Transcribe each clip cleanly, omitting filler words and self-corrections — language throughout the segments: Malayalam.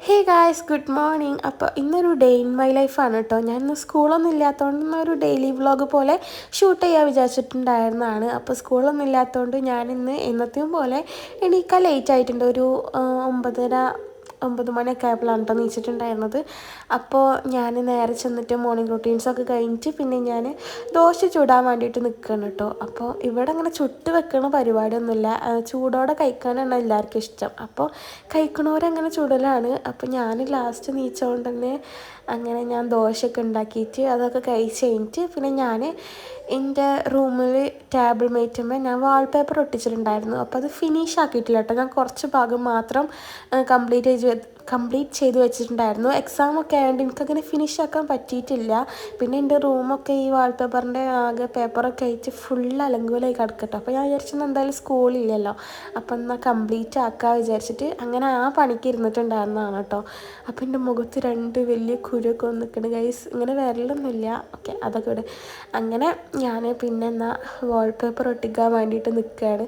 Hey guys, good morning. അപ്പോൾ ഇന്നൊരു ഡേ ഇൻ മൈ ലൈഫാണ് കേട്ടോ. ഞാൻ ഇന്ന് സ്കൂളൊന്നും ഇല്ലാത്തതുകൊണ്ട് ഇന്നൊരു ഡെയിലി വ്ളോഗ് പോലെ ഷൂട്ട് ചെയ്യാൻ വിചാരിച്ചിട്ടുണ്ടായിരുന്നതാണ്. അപ്പോൾ സ്കൂളൊന്നും ഇല്ലാത്തതുകൊണ്ട് ഞാനിന്ന് എന്നത്തെയും പോലെ എണീക്കാൻ ലേറ്റ് ആയിട്ടുണ്ട്. ഒരു 9 മണിയൊക്കെ ആയപ്പോഴാണ് കേട്ടോ നീച്ചിട്ടുണ്ടായിരുന്നത്. അപ്പോൾ ഞാൻ നേരെ ചെന്നിട്ട് മോർണിംഗ് റൊട്ടീൻസൊക്കെ കഴിഞ്ഞിട്ട് പിന്നെ ഞാൻ ദോശ ചൂടാൻ വേണ്ടിയിട്ട് നിൽക്കുകയാണ് കേട്ടോ. അപ്പോൾ ഇവിടെ അങ്ങനെ ചുട്ട് വെക്കണ പരിപാടിയൊന്നുമില്ല, ചൂടോടെ കഴിക്കാനാണ് എല്ലാവർക്കും ഇഷ്ടം. അപ്പോൾ കഴിക്കണവരങ്ങനെ ചുടലാണ്. അപ്പോൾ ഞാൻ ലാസ്റ്റ് നീച്ചതുകൊണ്ട് തന്നെ അങ്ങനെ ഞാൻ ദോശയൊക്കെ ഉണ്ടാക്കിയിട്ട് അതൊക്കെ കഴിച്ച് കഴിഞ്ഞിട്ട് പിന്നെ ഞാൻ എൻ്റെ റൂമിൽ ടേബിൾ മേറ്റുമ്പോൾ ഞാൻ വാൾപേപ്പർ ഒട്ടിച്ചിട്ടുണ്ടായിരുന്നു. അപ്പോൾ അത് ഫിനിഷ് ആക്കിയിട്ടില്ല കേട്ടോ. ഞാൻ കുറച്ച് ഭാഗം മാത്രം കംപ്ലീറ്റ് ചെയ്ത് വെച്ചിട്ടുണ്ടായിരുന്നു. എക്സാമൊക്കെ ആയതുകൊണ്ട് എനിക്കങ്ങനെ ഫിനിഷ് ആക്കാൻ പറ്റിയിട്ടില്ല. പിന്നെ എൻ്റെ റൂമൊക്കെ ഈ വാൾപേപ്പറിൻ്റെ ആകെ പേപ്പറൊക്കെ ആയിട്ട് ഫുൾ അലങ്കോലമായി കിടക്കട്ടെ. അപ്പോൾ ഞാൻ വിചാരിച്ചത് എന്തായാലും സ്കൂളില്ലല്ലോ, അപ്പം എന്നാൽ കംപ്ലീറ്റ് ആക്കാൻ വിചാരിച്ചിട്ട് അങ്ങനെ ആ പണിക്ക് ഇരുന്നിട്ടുണ്ടായിരുന്നതാണ് കേട്ടോ. അപ്പോൾ എൻ്റെ മുഖത്ത് 2 വലിയ കുരുവൊക്കെ വന്നിട്ടുണ്ട് ഗൈസ്. ഇങ്ങനെ വരലൊന്നുമില്ല, ഓക്കെ അതൊക്കെ ഇവിടെ. അങ്ങനെ ഞാൻ പിന്നെ എന്നാൽ വാൾപേപ്പർ ഒട്ടിക്കാൻ വേണ്ടിയിട്ട് നിൽക്കുകയാണ്.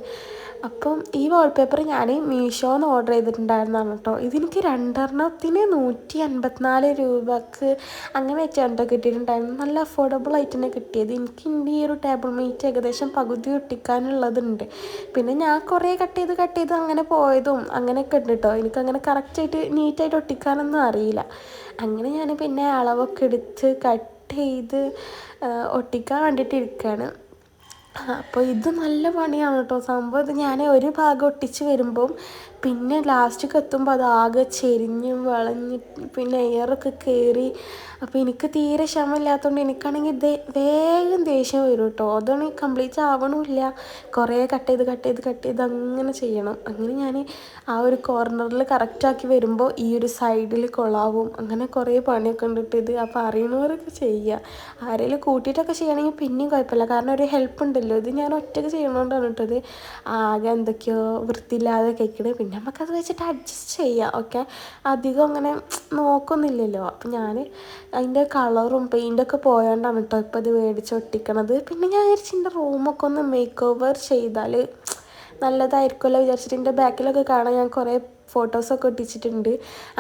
അപ്പം ഈ വാൾപേപ്പർ ഞാൻ മീഷോന്ന് ഓർഡർ ചെയ്തിട്ടുണ്ടായിരുന്നതാണ് കേട്ടോ. ഇതെനിക്ക് 2 154 രൂപക്ക് അങ്ങനെ വെച്ചാണ് കിട്ടിയിട്ടുണ്ടായിരുന്നു. നല്ല അഫോർഡബിൾ ആയിട്ട് തന്നെ കിട്ടിയത്. എനിക്ക് എൻ്റെ ഈ ഒരു ടേബിൾ മേറ്റ് ഏകദേശം പകുതി ഒട്ടിക്കാനുള്ളതുണ്ട്. പിന്നെ ഞാൻ കുറേ കട്ട് ചെയ്ത് അങ്ങനെ പോയതും അങ്ങനെയൊക്കെ ഉണ്ട് കേട്ടോ. എനിക്കങ്ങനെ കറക്റ്റായിട്ട് നീറ്റായിട്ട് ഒട്ടിക്കാനൊന്നും അറിയില്ല. അങ്ങനെ ഞാൻ പിന്നെ അളവൊക്കെ എടുത്ത് കട്ട് ചെയ്ത് ഒട്ടിക്കാൻ വേണ്ടിയിട്ട് ഇരിക്കുകയാണ്. അപ്പോൾ ഇത് നല്ല പണിയാണ് കേട്ടോ സംഭവം. ഇത് ഞാൻ ഒരു ഭാഗം ഒട്ടിച്ച് വരുമ്പം പിന്നെ ലാസ്റ്റൊക്കെ എത്തുമ്പോൾ അത് ആകെ ചെരിഞ്ഞ് വളഞ്ഞ് പിന്നെ എയറൊക്കെ കയറി. അപ്പോൾ എനിക്ക് തീരെ ക്ഷമയില്ലാത്തതുകൊണ്ട് എനിക്കാണെങ്കിൽ വേഗം ദേഷ്യം വരും കേട്ടോ. അതാണെങ്കിൽ കംപ്ലീറ്റ് ആവണമില്ല, കുറേ കട്ട് ചെയ്ത് അങ്ങനെ ചെയ്യണം. അങ്ങനെ ഞാൻ ആ ഒരു കോർണറിൽ കറക്റ്റാക്കി വരുമ്പോൾ ഈ ഒരു സൈഡിൽ കൊളാവും. അങ്ങനെ കുറേ പണിയൊക്കെ ഉണ്ടിട്ട് ഇത്. അപ്പോൾ അറിയണവരൊക്കെ ചെയ്യുക. ആരെങ്കിലും കൂട്ടിയിട്ടൊക്കെ ചെയ്യണമെങ്കിൽ പിന്നെയും കുഴപ്പമില്ല, കാരണം ഒരു ഹെൽപ്പ് ഉണ്ടല്ലോ. ഇത് ഞാൻ ഒറ്റയ്ക്ക് ചെയ്യണോണ്ടാണ് കേട്ടത്. ആകെ എന്തൊക്കെയോ വൃത്തിയില്ലാതെ കഴിക്കണത്. പിന്നെ നമുക്കത് വെച്ചിട്ട് അഡ്ജസ്റ്റ് ചെയ്യാം, ഓക്കെ. അധികം അങ്ങനെ നോക്കൊന്നുമില്ലല്ലോ. അപ്പം ഞാൻ അതിൻ്റെ കളറും പെയിൻ്റൊക്കെ പോയോണ്ടാണ് കേട്ടോ ഇപ്പോൾ ഇത് മേടിച്ച് ഒട്ടിക്കണത്. പിന്നെ ഞാൻ വിചാരിച്ചു എൻ്റെ റൂമൊക്കെ ഒന്ന് മേക്ക് ഓവർ ചെയ്താൽ നല്ലതായിരിക്കുമല്ലോ വിചാരിച്ചിട്ട് എൻ്റെ ബാക്കിലൊക്കെ കാണാൻ ഞാൻ കുറേ ഫോട്ടോസൊക്കെ ഒട്ടിച്ചിട്ടുണ്ട്.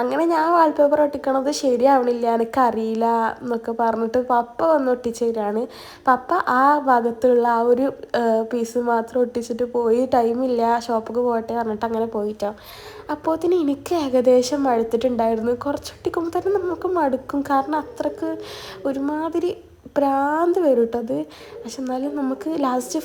അങ്ങനെ ഞാൻ വാൾപേപ്പർ ഒട്ടിക്കണത് ശരിയാവണില്ല, എനിക്കറിയില്ല എന്നൊക്കെ പറഞ്ഞിട്ട് പപ്പ വന്ന് ഒട്ടിച്ചു തരാണ്. പപ്പ ആ ഭാഗത്തുള്ള ആ ഒരു പീസ് മാത്രം ഒട്ടിച്ചിട്ട് പോയി. ടൈമില്ല, ഷോപ്പിൽ പോകട്ടെ പറഞ്ഞിട്ട് അങ്ങനെ പോയിട്ടോ. അപ്പോഴത്തേന് എനിക്ക് ഏകദേശം മടുത്തിട്ടുണ്ടായിരുന്നു. കുറച്ചൊട്ടിക്കുമ്പോൾ തന്നെ നമുക്ക് മടുക്കും, കാരണം അത്രക്ക് ഒരുമാതിരി ഭ്രാന്ത് വരും കേട്ടോ അത്. പക്ഷെ എന്നാലും നമുക്ക് ലാസ്റ്റ്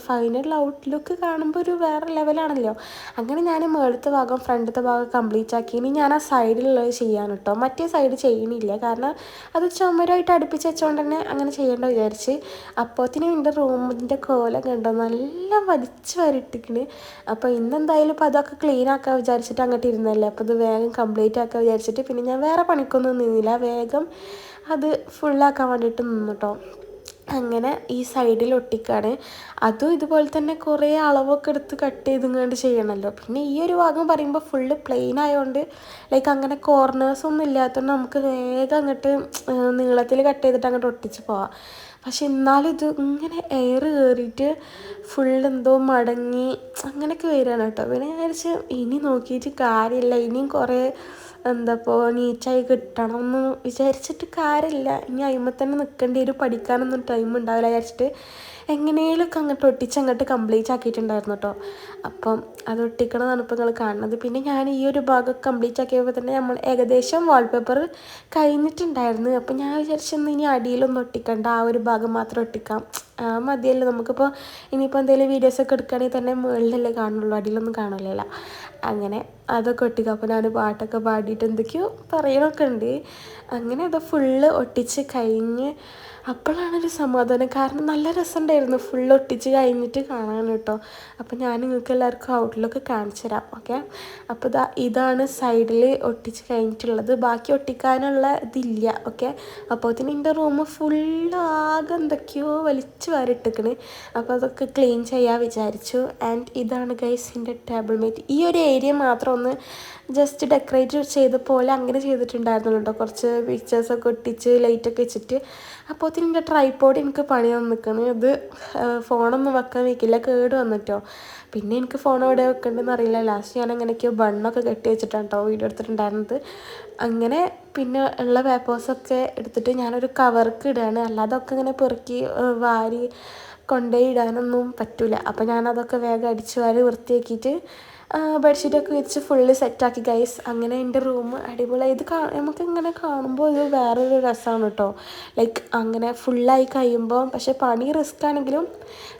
ഫൈനൽ ഔട്ട്ലുക്ക് കാണുമ്പോൾ ഒരു വേറെ ലെവലാണല്ലോ. അങ്ങനെ ഞാൻ മുകളിലത്തെ ഭാഗം ഫ്രണ്ടിലത്തെ ഭാഗം കംപ്ലീറ്റ് ആക്കി. ഇനി ഞാൻ ആ സൈഡിലുള്ളത് ചെയ്യാൻ കേട്ടോ. മറ്റേ സൈഡ് ചെയ്യണില്ല, കാരണം അത് ചുമരായിട്ട് അടുപ്പിച്ച് വെച്ചുകൊണ്ട് തന്നെ അങ്ങനെ ചെയ്യേണ്ട വിചാരിച്ച്. അപ്പോഴത്തേനും എൻ്റെ റൂമിൻ്റെ കോലം കണ്ടോ, നല്ല വലിച്ച് വരിട്ടിക്കണ്. അപ്പോൾ ഇന്നെന്തായാലും ഇപ്പോൾ അതൊക്കെ ക്ലീൻ ആക്കാൻ വിചാരിച്ചിട്ട് അങ്ങോട്ട് ഇരുന്നല്ലേ. അപ്പോൾ ഇത് വേഗം കംപ്ലീറ്റ് ആക്കാൻ വിചാരിച്ചിട്ട് പിന്നെ ഞാൻ വേറെ പണിക്കൊന്നും നിന്നില്ല, വേഗം അത് ഫുള്ളാക്കാൻ വേണ്ടിയിട്ട് നിന്നു കേട്ടോ. അങ്ങനെ ഈ സൈഡിൽ ഒട്ടിക്കാണ്. അതും ഇതുപോലെ തന്നെ കുറേ അളവൊക്കെ എടുത്ത് കട്ട് ചെയ്തുകൊണ്ട് ചെയ്യണമല്ലോ. പിന്നെ ഈ ഒരു ഭാഗം പറയുമ്പോൾ ഫുള്ള് പ്ലെയിൻ ആയതുകൊണ്ട് ലൈക്ക് അങ്ങനെ കോർണേഴ്സൊന്നും ഇല്ലാത്തതുകൊണ്ട് നമുക്ക് വേഗം അങ്ങോട്ട് നീളത്തിൽ കട്ട് ചെയ്തിട്ട് അങ്ങോട്ട് ഒട്ടിച്ച് പോവാം. പക്ഷെ എന്നാലും ഇത് ഇങ്ങനെ എയർ കയറിയിട്ട് ഫുള്ളെന്തോ മടങ്ങി അങ്ങനെയൊക്കെ വരികയാണ് കേട്ടോ. പിന്നെ ഞാൻ വിചാരിച്ച് ഇനി നോക്കിയിട്ട് കാര്യമില്ല, ഇനിയും കുറേ എന്താപ്പോൾ നീറ്റായി കിട്ടണം എന്ന് വിചാരിച്ചിട്ട് കാര്യമില്ല. ഇനി അതിന്മേൽ തന്നെ നിൽക്കേണ്ടി വരും, പഠിക്കാനൊന്നും ടൈം ഉണ്ടാവില്ല വിചാരിച്ചിട്ട് എങ്ങനെയൊക്കെ അങ്ങോട്ട് ഒട്ടിച്ച് കംപ്ലീറ്റ് ആക്കിയിട്ടുണ്ടായിരുന്നു കേട്ടോ. അപ്പം അത് ഒട്ടിക്കണതാണ് ഇപ്പോൾ നിങ്ങൾ കാണുന്നത്. പിന്നെ ഞാൻ ഈ ഒരു ഭാഗം കംപ്ലീറ്റ് ആക്കിയപ്പോൾ തന്നെ നമ്മൾ ഏകദേശം വാൾപേപ്പർ കഴിഞ്ഞിട്ടുണ്ടായിരുന്നു. അപ്പം ഞാൻ വിചാരിച്ചൊന്ന് ഇനി അടിയിലൊന്നും ഒട്ടിക്കണ്ട, ആ ഒരു ഭാഗം മാത്രം ഒട്ടിക്കാം, മതിയല്ലോ. നമുക്കിപ്പോൾ ഇനിയിപ്പോൾ എന്തെങ്കിലും വീഡിയോസൊക്കെ എടുക്കുകയാണെങ്കിൽ തന്നെ മുകളിലല്ലേ കാണുള്ളൂ, അടിയിലൊന്നും കാണില്ലല്ലോ. അങ്ങനെ അതൊക്കെ ഒട്ടിക്കുക. അപ്പോൾ ഞാൻ പാട്ടൊക്കെ പാടിയിട്ട് എന്തൊക്കെയോ പറയണമൊക്കെ ഉണ്ട്. അങ്ങനെ അത് ഫുള്ള് ഒട്ടിച്ച് കഴിഞ്ഞ് അപ്പോഴാണൊരു സമാധാനം, കാരണം നല്ല രസമുണ്ടായിരുന്നു ഫുള്ള് ഒട്ടിച്ച് കഴിഞ്ഞിട്ട് കാണാൻ കേട്ടോ. അപ്പോൾ ഞാൻ നിങ്ങൾക്ക് എല്ലാവർക്കും ഔട്ട്ലുക്ക് കാണിച്ചു തരാം, ഓക്കെ. അപ്പോൾ ഇതാണ് സൈഡിൽ ഒട്ടിച്ച് കഴിഞ്ഞിട്ടുള്ളത്. ബാക്കി ഒട്ടിക്കാനുള്ള ഇതില്ല, ഓക്കെ. അപ്പോഴത്തേന് എൻ്റെ റൂം ഫുള്ള് ആകെ എന്തൊക്കെയോ വലിച്ച് വാരിട്ടിക്കണ്. അപ്പോൾ അതൊക്കെ ക്ലീൻ ചെയ്യാൻ വിചാരിച്ചു. ആൻഡ് ഇതാണ് ഗൈസ് എൻ്റെ ടേബിൾ മേറ്റ്. ഈ ഒരു ഏരിയ മാത്രം ഒന്ന് ജസ്റ്റ് ഡെക്കറേറ്റ് ചെയ്ത പോലെ അങ്ങനെ ചെയ്തിട്ടുണ്ടായിരുന്നുള്ളൂ കേട്ടോ. കുറച്ച് പിക്ചേഴ്സൊക്കെ ഒട്ടിച്ച് ലൈറ്റൊക്കെ വെച്ചിട്ട്. അപ്പോൾ എൻ്റെ ട്രൈപോഡ് എനിക്ക് പണി വന്നിരിക്കുന്നു. ഇത് ഫോണൊന്നും വെക്കാൻ വയ്ക്കില്ല, കേട് വന്നിട്ടോ. പിന്നെ എനിക്ക് ഫോൺ എവിടെ വെക്കേണ്ടതെന്ന് അറിയില്ല. ലാസ്റ്റ് ഞാൻ അങ്ങനെയൊക്കെയോ ബണ്ണൊക്കെ കെട്ടി വെച്ചിട്ടാണ് കേട്ടോ വീഡിയോ എടുത്തിട്ടുണ്ടായിരുന്നത്. അങ്ങനെ പിന്നെ ഉള്ള പേപ്പേഴ്സൊക്കെ എടുത്തിട്ട് ഞാനൊരു കവർക്ക് ഇടുകയാണ്. അല്ലാതെ ഒക്കെ ഇങ്ങനെ പെറുക്കി വാരി കൊണ്ടുപോയി ഇടാനൊന്നും പറ്റില്ല. അപ്പോൾ ഞാനതൊക്കെ വേഗം അടിച്ച് വാരി വൃത്തിയാക്കിയിട്ട് ബെഡ്ഷീറ്റൊക്കെ വെച്ച് ഫുള്ള് സെറ്റാക്കി ഗൈസ്. അങ്ങനെ എൻ്റെ റൂം അടിപൊളിയായി. ഇത് നമുക്കിങ്ങനെ കാണുമ്പോൾ ഇത് വേറൊരു രസമാണ് കേട്ടോ. ലൈക്ക് അങ്ങനെ ഫുള്ളായി കഴിയുമ്പോൾ പക്ഷേ പണി റിസ്ക് ആണെങ്കിലും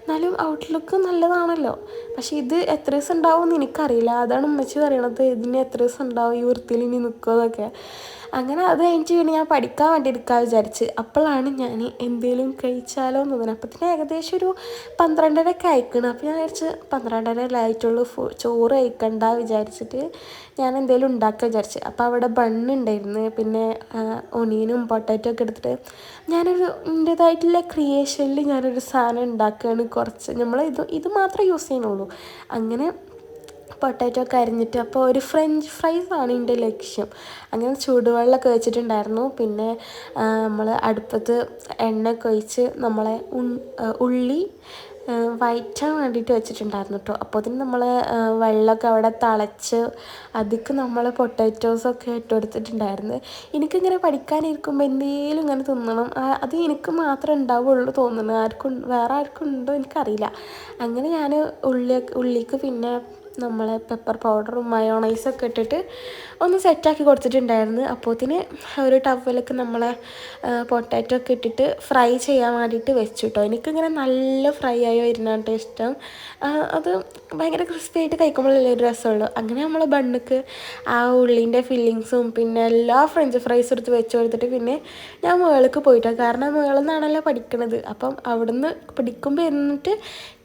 എന്നാലും ഔട്ട്ലുക്ക് നല്ലതാണല്ലോ. പക്ഷേ ഇത് എത്ര ദിവസം ഉണ്ടാവും എന്ന് എനിക്കറിയില്ല. അതാണ് ഉമ്മച്ചി പറയണത്, ഇതിന് എത്ര ദിവസം ഉണ്ടാവും ഈ വൃത്തിയിൽ ഇനി നിൽക്കുമെന്നൊക്കെ. അങ്ങനെ അത് കഴിഞ്ഞിട്ട് പിന്നെ ഞാൻ പഠിക്കാൻ വേണ്ടി എടുക്കാൻ വിചാരിച്ച്. അപ്പോഴാണ് ഞാൻ എന്തെങ്കിലും കഴിച്ചാലോ എന്ന് തോന്നുന്നത്. അപ്പത്തിന് ഏകദേശം ഒരു 12:30 അയക്കണം. അപ്പോൾ ഞാൻ വിചാരിച്ച് 12:30 ആയിട്ടുള്ളൂ, ചോറ് കഴിക്കണ്ട വിചാരിച്ചിട്ട് ഞാൻ എന്തെങ്കിലും ഉണ്ടാക്കാൻ വിചാരിച്ച്. അപ്പോൾ അവിടെ ബണ്ണുണ്ടായിരുന്നു, പിന്നെ ഒനിയനും പൊട്ടാറ്റോ ഒക്കെ എടുത്തിട്ട് ഞാനൊരു എൻ്റേതായിട്ടുള്ള ക്രിയേഷനിൽ ഞാനൊരു സാധനം ഉണ്ടാക്കുകയാണ്. കുറച്ച് നമ്മൾ ഇത് മാത്രമേ യൂസ് ചെയ്യുന്നുള്ളൂ. അങ്ങനെ പൊട്ടാറ്റോ ഒക്കെ അരിഞ്ഞിട്ട് അപ്പോൾ ഒരു ഫ്രഞ്ച് ഫ്രൈസാണ് എൻ്റെ ലക്ഷ്യം. അങ്ങനെ ചൂടുവെള്ളമൊക്കെ വെച്ചിട്ടുണ്ടായിരുന്നു. പിന്നെ നമ്മൾ അടുപ്പത്ത് എണ്ണയൊക്കെ ഒഴിച്ച് നമ്മളെ ഉള്ളി വഴറ്റാൻ വേണ്ടിയിട്ട് വെച്ചിട്ടുണ്ടായിരുന്നു കേട്ടോ. അപ്പോൾ അതിന് നമ്മൾ വെള്ളമൊക്കെ അവിടെ തിളച്ച് അതിക്ക് നമ്മൾ പൊട്ടാറ്റോസൊക്കെ ഇട്ട് കൊടുത്തിട്ടുണ്ടായിരുന്നു. എനിക്കിങ്ങനെ പഠിക്കാനിരിക്കുമ്പോൾ എന്തെങ്കിലും ഇങ്ങനെ തിന്നണം, അത് എനിക്ക് മാത്രമേ ഉണ്ടാവുള്ളൂ തോന്നുന്നു. വേറെ ആർക്കും ഉണ്ടോ എനിക്കറിയില്ല. അങ്ങനെ ഞാൻ ഉള്ളിക്ക് പിന്നെ നമ്മളെ പെപ്പർ പൗഡറും മയോണൈസൊക്കെ ഇട്ടിട്ട് ഒന്ന് സെറ്റാക്കി കൊടുത്തിട്ടുണ്ടായിരുന്നു. അപ്പോഴത്തേന് ഒരു ടവലൊക്കെ നമ്മളെ പൊട്ടാറ്റോ ഒക്കെ ഇട്ടിട്ട് ഫ്രൈ ചെയ്യാൻ വേണ്ടിയിട്ട് വെച്ചു കേട്ടോ. എനിക്കിങ്ങനെ നല്ല ഫ്രൈ ആയി വരുന്നതാണ് ഇഷ്ടം. അത് ഭയങ്കര ക്രിസ്പി ആയിട്ട് കഴിക്കുമ്പോഴല്ലേ ഒരു രസമുള്ളൂ. അങ്ങനെ നമ്മൾ ബണ്ണുക്ക് ആ ഉള്ളിൻ്റെ ഫില്ലിങ്സും പിന്നെ എല്ലാ ഫ്രഞ്ച് ഫ്രൈസും എടുത്ത് വെച്ച് കൊടുത്തിട്ട് പിന്നെ ഞാൻ മുകളിലേക്ക് പോയിട്ടാണ്. കാരണം മുകളിൽ നിന്നാണല്ലോ പഠിക്കണത്. അപ്പം അവിടുന്ന് പഠിക്കുമ്പോൾ എന്നിട്ട്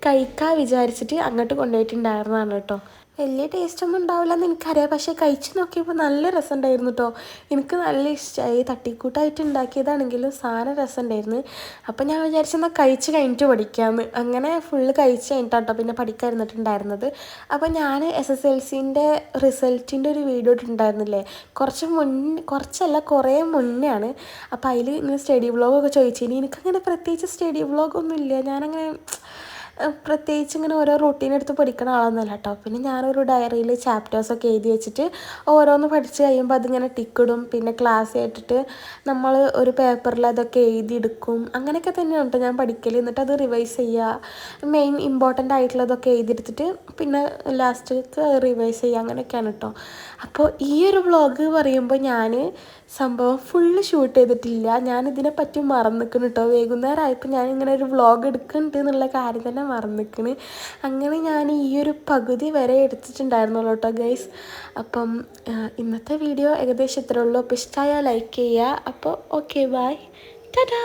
കഴിക്കാൻ വിചാരിച്ചിട്ട് അങ്ങോട്ട് കൊണ്ടുപോയിട്ടുണ്ടായിരുന്നതാണ് കേട്ടോ. വലിയ ടേസ്റ്റൊന്നും ഉണ്ടാവില്ല എന്ന് എനിക്കറിയാം, പക്ഷേ കഴിച്ച് നോക്കിയപ്പോൾ നല്ല രസമുണ്ടായിരുന്നു കേട്ടോ. എനിക്ക് നല്ല ഇഷ്ടമായി. തട്ടിക്കൂട്ടായിട്ട് ഉണ്ടാക്കിയതാണെങ്കിലും സാധനം രസമുണ്ടായിരുന്നു. അപ്പം ഞാൻ വിചാരിച്ചെന്നാൽ കഴിച്ച് കഴിഞ്ഞിട്ട് പഠിക്കാമെന്ന്. അങ്ങനെ ഫുള്ള് കഴിച്ച് കഴിഞ്ഞിട്ടാട്ടോ പിന്നെ പഠിക്കാതിരുന്നിട്ടുണ്ടായിരുന്നത്. അപ്പോൾ ഞാൻ SSLCൻ്റെ റിസൾട്ടിൻ്റെ ഒരു വീഡിയോ ഇട്ടിട്ടുണ്ടായിരുന്നില്ലേ, കുറച്ചല്ല കുറേ മുന്നെയാണ്. അപ്പോൾ അതിൽ ഇങ്ങനെ സ്റ്റഡി വ്ളോഗൊക്കെ ചോദിച്ചിനി. എനിക്കങ്ങനെ പ്രത്യേകിച്ച് സ്റ്റഡി വ്ളോഗൊന്നും ഇല്ല. ഞാനങ്ങനെ പ്രത്യേകിച്ച് ഇങ്ങനെ ഓരോ റൂട്ടീൻ എടുത്ത് പഠിക്കുന്ന ആളൊന്നുമല്ല കേട്ടോ. പിന്നെ ഞാനൊരു ഡയറിയിൽ ചാപ്റ്റേഴ്സൊക്കെ എഴുതി വെച്ചിട്ട് ഓരോന്ന് പഠിച്ച് കഴിയുമ്പോൾ അതിങ്ങനെ ടിക്കിടും. പിന്നെ ക്ലാസ് കേട്ടിട്ട് നമ്മൾ ഒരു പേപ്പറിൽ അതൊക്കെ എഴുതിയെടുക്കും. അങ്ങനെയൊക്കെ തന്നെയാണ് കേട്ടോ ഞാൻ പഠിക്കൽ. എന്നിട്ട് അത് റിവൈസ് ചെയ്യുക, മെയിൻ ഇമ്പോർട്ടൻ്റ് ആയിട്ടുള്ളതൊക്കെ എഴുതിയെടുത്തിട്ട് പിന്നെ ലാസ്റ്റൊക്കെ റിവൈസ് ചെയ്യുക, അങ്ങനെയൊക്കെയാണ് കേട്ടോ. അപ്പോൾ ഈ ഒരു വ്ളോഗ് പറയുമ്പോൾ ഞാൻ സംഭവം ഫുള്ള് ഷൂട്ട് ചെയ്തിട്ടില്ല. ഞാനിതിനെപ്പറ്റി മറന്നിരിക്കുന്നു കേട്ടോ. വൈകുന്നേരം ആയപ്പോൾ ഞാനിങ്ങനെ ഒരു വ്ളോഗ് എടുക്കുന്നുണ്ട് എന്നുള്ള കാര്യം തന്നെ മറന്നിരിക്കുന്നു. അങ്ങനെ ഞാൻ ഈ ഒരു പകുതി വരെ എടുത്തിട്ടുണ്ടായിരുന്നുള്ളൂ കേട്ടോ ഗൈസ്. അപ്പം ഇന്നത്തെ വീഡിയോ ഏകദേശം ഇത്രയേ ഉള്ളൂ. അപ്പോൾ ഇഷ്ടമായാൽ ലൈക്ക് ചെയ്യുക. അപ്പോൾ ഓക്കെ, ബൈ, ടാറ്റാ.